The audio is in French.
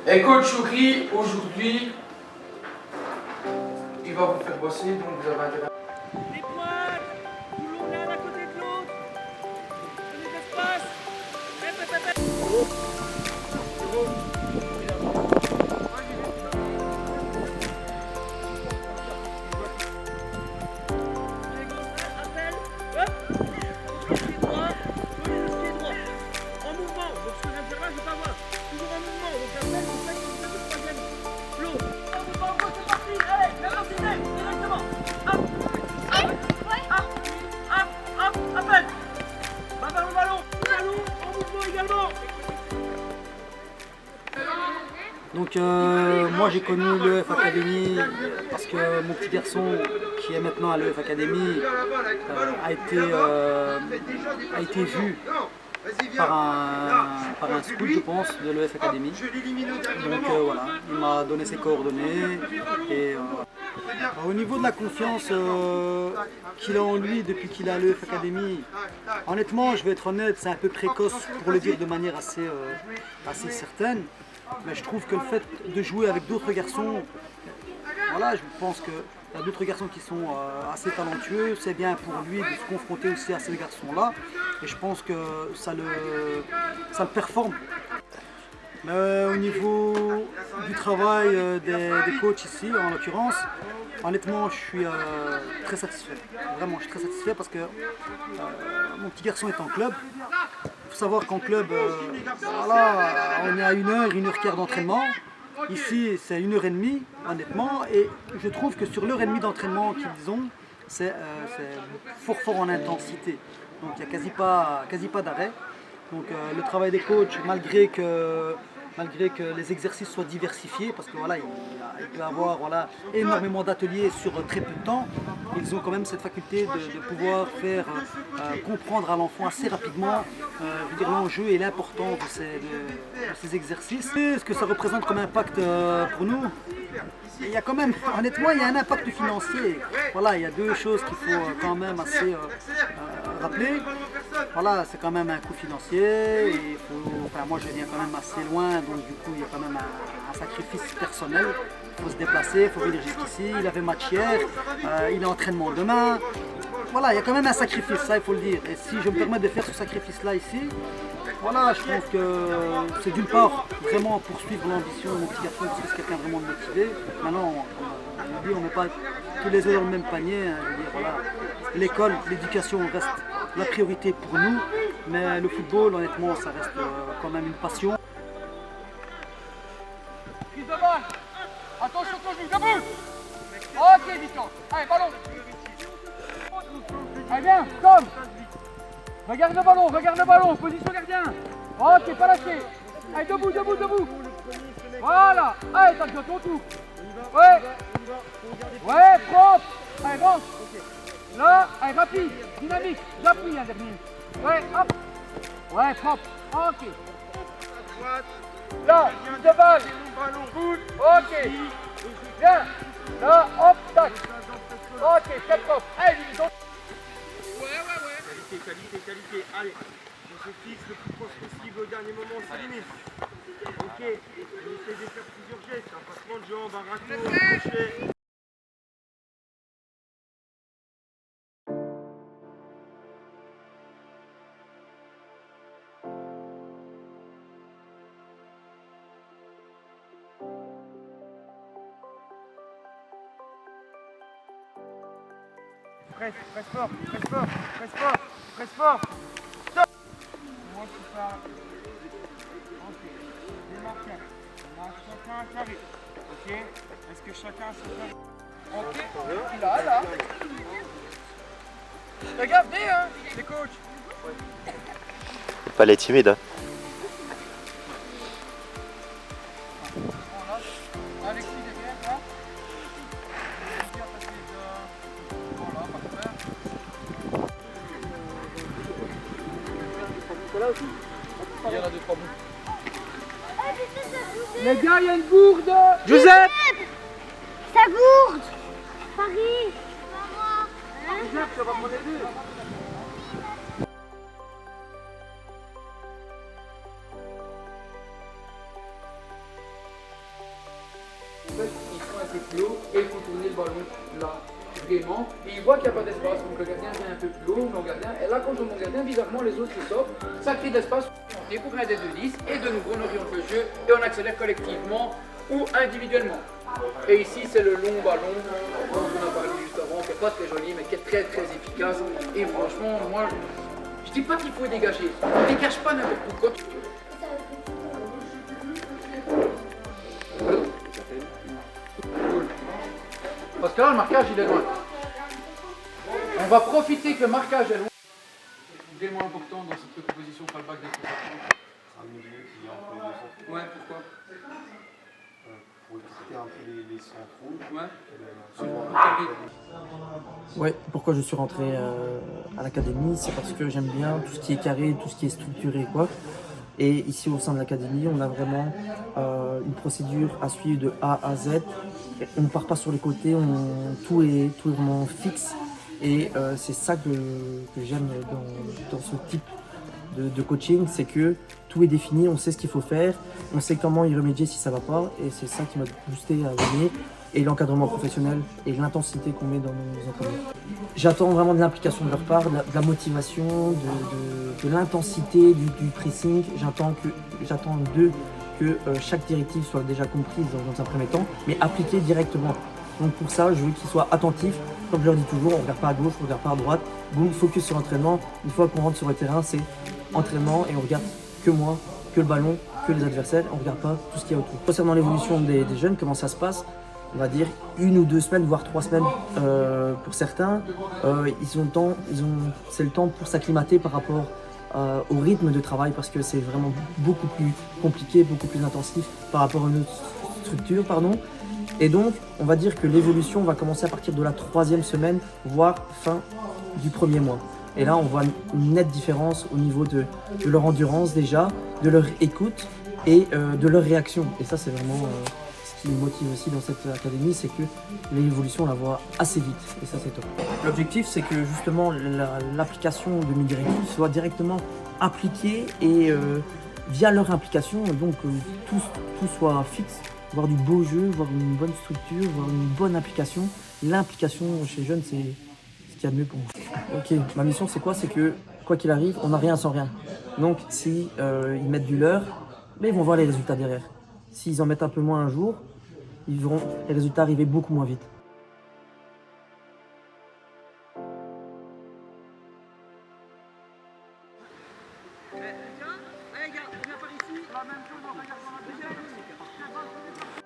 Et coach Choukri, aujourd'hui, il va vous faire bosser, donc vous avez intérêt. Les pointes, tout le monde l'un à côté de l'autre. Prenez de l'espace. Appel, hop, le pied droit, prenez le pied droit. En mouvement, donc ce que je viens de faire là, je ne vais pas voir. Toujours en mouvement, donc appel, c'est ça qui vous fait le troisième. L'eau. C'est parti, allez, vélocité, directement. Hop, hop, appel. Va vers le ballon, en mouvement également. Donc moi j'ai connu l'EF Academy parce que mon petit garçon qui est maintenant à l'EF Academy a été vu par un scout je pense de l'EF Academy. Donc voilà, il m'a donné ses coordonnées et au niveau de la confiance qu'il a en lui depuis qu'il est à l'EF Academy, honnêtement je vais être honnête, c'est un peu précoce pour le dire de manière assez certaine. Mais je trouve que le fait de jouer avec d'autres garçons, voilà, je pense qu'il y a d'autres garçons qui sont assez talentueux, c'est bien pour lui de se confronter aussi à ces garçons-là, et je pense que ça le performe. Mais au niveau du travail des coachs ici, en l'occurrence, honnêtement, je suis très satisfait. Vraiment, je suis très satisfait parce que mon petit garçon est en club. Il faut savoir qu'en club, voilà, on est à 1h15 d'entraînement. Ici, c'est 1h30, honnêtement. Et je trouve que sur l'heure et demie d'entraînement qu'ils ont, c'est fort en intensité. Donc il n'y a quasi pas d'arrêt. Donc le travail des coachs, malgré que les exercices soient diversifiés, parce que voilà, il peut y avoir énormément d'ateliers sur très peu de temps, ils ont quand même cette faculté de pouvoir faire comprendre à l'enfant assez rapidement l'enjeu et l'importance de ces exercices. Et ce que ça représente comme impact pour nous, il y a quand même, honnêtement, il y a un impact financier. Voilà, il y a deux choses qu'il faut quand même assez rappeler. Voilà, c'est quand même un coût financier. Et moi, je viens quand même assez loin, donc du coup, il y a quand même un sacrifice personnel. Il faut se déplacer, il faut venir jusqu'ici. Il avait match hier, il a entraînement demain. Voilà, il y a quand même un sacrifice, ça, il faut le dire. Et si je me permets de faire ce sacrifice-là ici, voilà, je trouve que c'est d'une part vraiment poursuivre l'ambition de mon petit garçon parce que c'est quelqu'un vraiment motivé. Maintenant, on ne met pas tous les œufs dans le même panier. Hein, je veux dire, voilà. L'école, l'éducation reste la priorité pour nous, mais le football, honnêtement, ça reste quand même une passion. Prise de balle. Attention quand je joue, debout. Ok, Victor. Allez, ballon. Allez, bien, Tom. Regarde le ballon, position gardien. Ok, pas lâché. Allez, debout. Voilà. Allez, t'as bien ton tour. Ouais, propre. Allez, bon. Là, allez, rapide, dynamique. J'appuie un dernier. Ouais, hop. Ouais, propre. Ok. Là, prise de balle. Ok. Bien. Là, hop, tac. Ok, très propre. Allez, Ouais. Qualité. Allez, on se fixe le plus proche possible au dernier moment, c'est limite. Ok, on essaie de faire plusieurs gestes, un passement de jambes, un râteau, un crochet. Presse fort. Stop. Moi je parle. Ok. Démarquage. On a chacun un carré. Ok. Est-ce que chacun a son carré? Ok. Là. Regardez, hein, les coachs. Pas les timides, hein. Alexis derrière, là. Il y en a 2-3 bouts. Les gars, il y a une gourde. Joseph, Ça gourde. Paris. Joseph, tu vas prendre les deux. plus haut et il faut tourner le ballon là, vraiment. Et il voit qu'il n'y a pas d'espace, donc le gardien vient un peu plus haut, mon gardien. Et là, quand je mon gardien, bizarrement, les autres ils sortent, ça crée de l'espace pour un des 2-10 et de nouveau on oriente le jeu et on accélère collectivement ou individuellement. Et ici, c'est le long ballon dont on a parlé juste avant, qui n'est pas très joli, mais qui est très très efficace. Et franchement, moi, je dis pas qu'il faut dégager, ne dégage pas n'importe où. Quand tu... Cool. Parce que là, le marquage, il est loin. On va profiter que le marquage est loin. L'élément important dans cette proposition fallback d'être C'est un milieu qui est entre les deux centres. Ouais, pourquoi? Pour éviter un peu les centraux. Ouais. Ouais, pourquoi je suis rentré à l'académie, c'est parce que j'aime bien tout ce qui est carré, tout ce qui est structuré, quoi. Et ici au sein de l'académie, on a vraiment une procédure à suivre de A à Z. On ne part pas sur les côtés, tout est vraiment fixe. Et c'est ça que j'aime dans ce type de coaching, c'est que tout est défini, on sait ce qu'il faut faire, on sait comment y remédier si ça ne va pas. Et c'est ça qui m'a boosté à venir. Et l'encadrement professionnel et l'intensité qu'on met dans nos entraînements. J'attends vraiment de l'implication de leur part, de la motivation, de l'intensité, du pressing. J'attends d'eux que chaque directive soit déjà comprise dans un premier temps, mais appliquée directement. Donc pour ça, je veux qu'ils soient attentifs. Comme je leur dis toujours, on ne regarde pas à gauche, on ne regarde pas à droite. Boum, focus sur l'entraînement. Une fois qu'on rentre sur le terrain, c'est entraînement et on regarde que moi, que le ballon, que les adversaires. On ne regarde pas tout ce qu'il y a autour. Concernant l'évolution des jeunes, comment ça se passe? On va dire 1 ou 2 semaines, voire 3 semaines pour certains. C'est le temps pour s'acclimater par rapport au rythme de travail parce que c'est vraiment beaucoup plus compliqué, beaucoup plus intensif par rapport à une autre structure. Et donc, on va dire que l'évolution va commencer à partir de la 3e semaine, voire fin du 1er mois. Et là, on voit une nette différence au niveau de leur endurance déjà, de leur écoute et de leur réaction. Et ça, c'est vraiment... ce qui me motive aussi dans cette académie, c'est que l'évolution, on la voit assez vite, et ça c'est top. L'objectif, c'est que justement l'application de mes directives soit directement appliquée et via leur implication, donc tout soit fixe, voir du beau jeu, voir une bonne structure, voir une bonne application. L'implication chez les jeunes, c'est ce qu'il y a de mieux pour moi. Ok, ma mission c'est quoi? C'est que quoi qu'il arrive, on n'a rien sans rien. Donc si ils mettent du leur, mais ils vont voir les résultats derrière. S'ils en mettent un peu moins un jour, ils verront les résultats arriver beaucoup moins vite. Tiens, allez gars, on vient par ici. La même chose, on regarde dans la